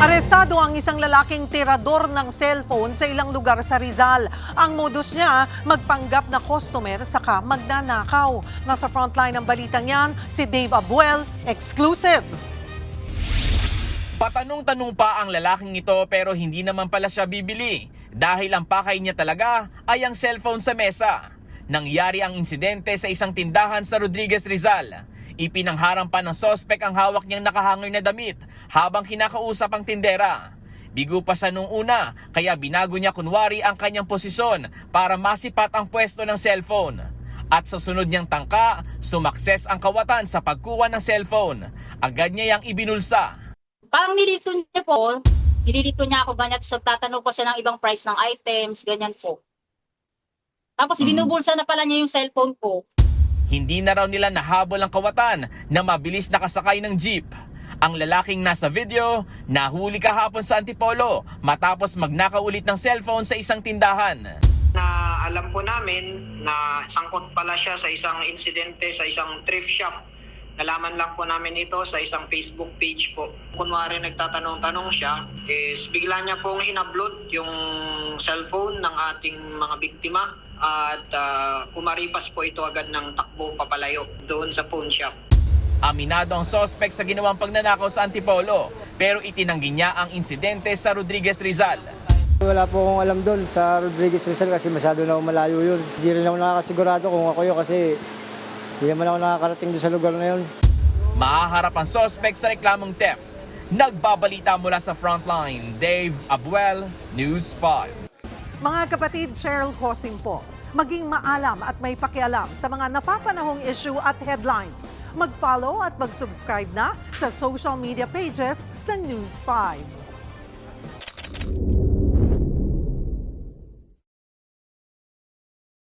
Arestado ang isang lalaking tirador ng cellphone sa ilang lugar sa Rizal. Ang modus niya, magpanggap na customer saka magnanakaw. Nasa frontline ng balitang yan, si Dave Abuel, exclusive. Patanong-tanong pa ang lalaking ito pero hindi naman pala siya bibili dahil ang pakay niya talaga ay ang cellphone sa mesa. Nangyari ang insidente sa isang tindahan sa Rodriguez, Rizal. Ipinangharang pa ng sospek ang hawak niyang nakahangoy na damit habang kinakausap ang tindera. Bigo pa siya nung una kaya binago niya kunwari ang kanyang posisyon para masipat ang pwesto ng cellphone. At sa sunod niyang tangka, sumakses ang kawatan sa pagkuha ng cellphone. Agad niya yang ibinulsa. Parang nilito niya ako ganyan, so tatanong ko siya ng ibang price ng items, ganyan po. Tapos binubulsa na pala niya yung cellphone ko. Hindi na raw nila nahabol ang kawatan na mabilis nakasakay ng jeep. Ang lalaking nasa video, nahuli kahapon sa Antipolo matapos magnakaw ulit ng cellphone sa isang tindahan. Na alam po namin na sangkot pala siya sa isang insidente sa isang thrift shop. Nalaman lang po namin ito sa isang Facebook page po. Kunwari nagtatanong-tanong siya, is bigla niya pong in-upload yung cellphone ng ating mga biktima at kumaripas po ito agad ng takbo papalayo doon sa phone shop. Aminado ang sospek sa ginawang pagnanakaw sa Antipolo pero itinanggi niya ang insidente sa Rodriguez, Rizal. Wala po akong alam doon sa Rodriguez Rizal kasi masyado na malayo yun. Hindi rin ako nakakasigurado kung ako yun kasi hindi naman ako nakakarating doon sa lugar na yun. Mahaharap ang sospek sa reklamong theft. Nagbabalita mula sa Frontline, Dave Abuel, News 5. Mga kapatid, Cheryl Hosing po. Maging maalam at may pakialam sa mga napapanahong issue at headlines. Mag-follow at mag-subscribe na sa social media pages ng News 5.